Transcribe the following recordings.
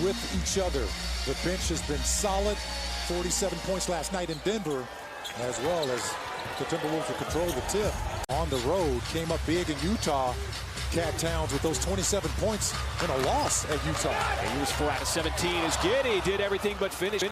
with each other. The bench has been solid. 47 points last night in Denver, as well as the Timberwolves will control the tip. On the road, came up big in Utah. Cat Towns with those 27 points in a loss at Utah. And he was 4 out of 17 as Giddey did everything but finish. And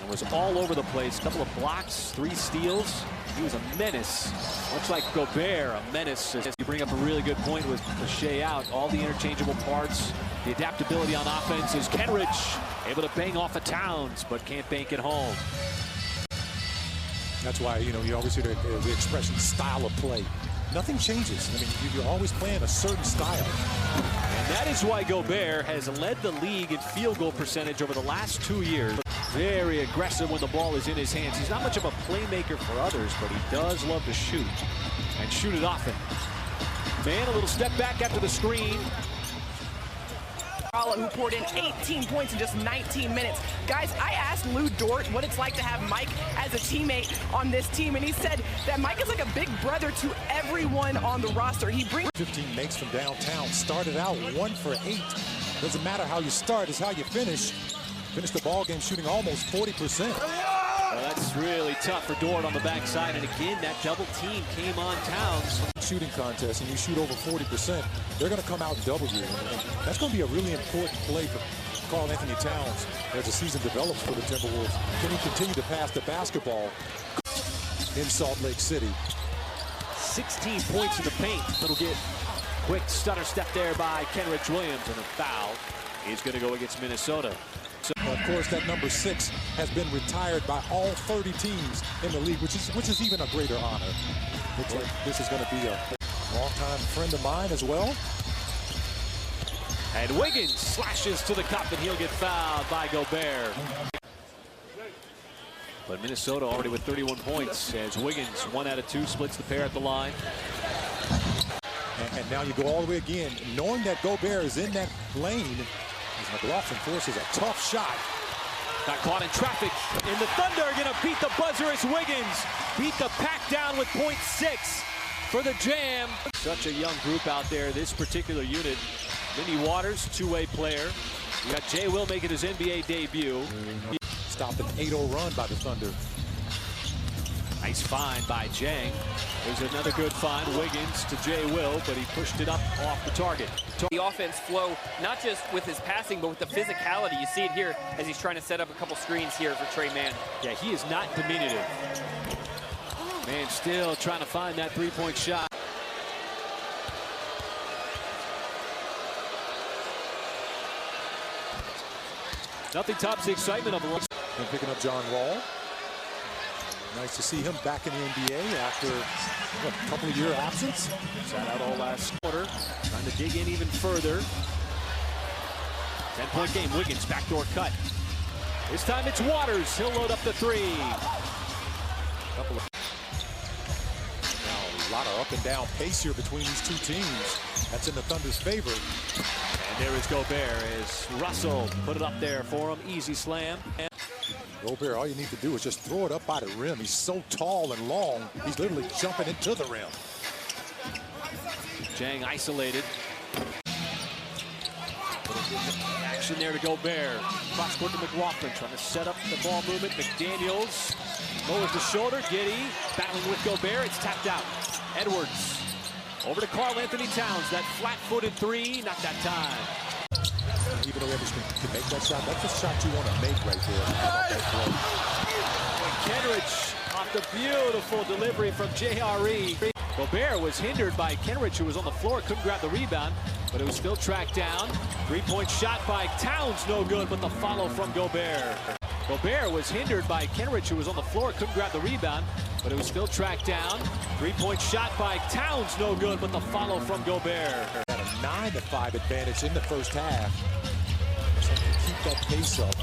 was all over the place. A couple of blocks, 3 steals. He was a menace, much like Gobert, a menace. As you bring up a really good point with Shea out, all the interchangeable parts, the adaptability on offense is Kenrich able to bang off of Towns, but can't bank it home. That's why, you always hear the expression style of play. Nothing changes. I mean, you're always playing a certain style. And that is why Gobert has led the league in field goal percentage over the last 2 years. Very aggressive when the ball is in his hands. He's not much of a playmaker for others, but he does love to shoot, and shoot it often. Man, a little step back after the screen. Who poured in 18 points in just 19 minutes. Guys, I asked Lou Dort what it's like to have Mike as a teammate on this team, and he said that Mike is like a big brother to everyone on the roster. He brings 15 makes from downtown. Started out 1 for 8. Doesn't matter how you start, it's how you finish. Finished the ball game shooting almost 40%. Well, that's really tough for Dort on the backside, and again, that double team came on Towns. Shooting contest, and you shoot over 40%, they're going to come out and double you. And that's going to be a really important play for Karl Anthony Towns as the season develops for the Timberwolves. Can he continue to pass the basketball in Salt Lake City? 16 points in the paint. It'll get quick stutter step there by Kenrich Williams, and a foul is going to go against Minnesota. So, of course, that number 6 has been retired by all 30 teams in the league, which is even a greater honor. Looks like this is going to be a longtime friend of mine as well. And Wiggins slashes to the cup, and he'll get fouled by Gobert. But Minnesota already with 31 points as Wiggins, 1 out of 2, splits the pair at the line. And now you go all the way again, knowing that Gobert is in that lane. McLaughlin forces a tough shot. Got caught in traffic, and the Thunder are going to beat the buzzer as Wiggins beat the pack down with .6 for the jam. Such a young group out there, this particular unit. Vinny Waters, 2-way player. You got Jay Will making his NBA debut. Stopped an 8-0 run by the Thunder. Nice find by Jang. There's another good find, Wiggins to Jay Will, but he pushed it up off the target. The offense flow, not just with his passing, but with the physicality. You see it here as he's trying to set up a couple screens here for Trey Mann. Yeah, he is not diminutive. Man still trying to find that 3-point shot. Nothing tops the excitement of a run. And picking up John Wall. Nice to see him back in the NBA after a couple of year absence. Sat out all last quarter, trying to dig in even further. 10-point game, Wiggins, backdoor cut. This time it's Waters, he'll load up the 3. Now a lot of up and down pace here between these two teams. That's in the Thunder's favor. And there is Gobert as Russell put it up there for him, easy slam. Gobert, all you need to do is just throw it up by the rim. He's so tall and long, he's literally jumping into the rim. Jang isolated. Action there to Gobert. Cross court to McLaughlin, trying to set up the ball movement. McDaniels lowers the shoulder. Giddey battling with Gobert. It's tapped out. Edwards over to Karl Anthony Towns. That flat-footed 3, not that time. Even though Edwards can make that shot, that's the shot you want to make right there. Kenrich off the beautiful delivery from JRE. Gobert was hindered by Kenrich, who was on the floor, couldn't grab the rebound, but it was still tracked down. 3-point shot by Towns, no good, but the follow from Gobert. Gobert was hindered by Kenrich, who was on the floor, couldn't grab the rebound, but it was still tracked down. 3-point shot by Towns, no good, but the follow from Gobert. Had a 9-5 advantage in the first half. Keep that pace up.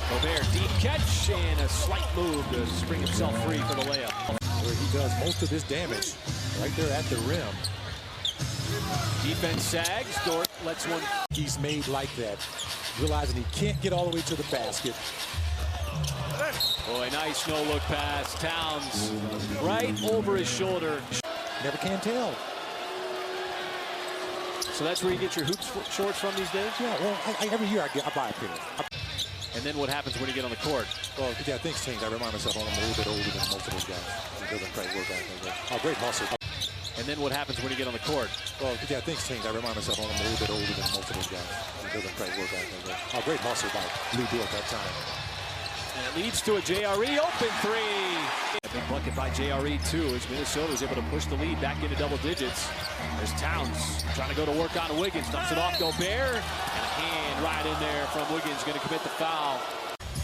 Gobert, deep catch, and a slight move to spring himself free for the layup. Where he does most of his damage right there at the rim. Defense sags, Dort lets one. He's made like that, realizing he can't get all the way to the basket. Boy, nice no-look pass. Towns right over his shoulder. Never can tell. So that's where you get your hoop shorts from these days? Yeah, well, every year I buy a pair. And then what happens when you get on the court? Well, yeah, things change. I remind myself I'm a little bit older than most of those guys. It doesn't quite work out like that. Oh, great hustle. And then what happens when you get on the court? Well, yeah, things change. I remind myself I'm a little bit older than most of those guys. It doesn't quite work out like that. Oh, great hustle by Lou Dort that time. And it leads to a JRE open three. A big bucket by JRE too, as Minnesota is able to push the lead back into double digits. There's Towns trying to go to work on Wiggins. Dumps it off Gobert. And a hand right in there from Wiggins, going to commit the foul.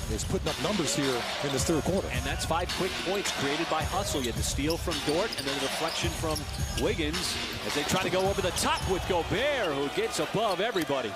He's putting up numbers here in this third quarter. And that's 5 quick points created by Hustle. You had the steal from Dort and then the deflection from Wiggins as they try to go over the top with Gobert, who gets above everybody.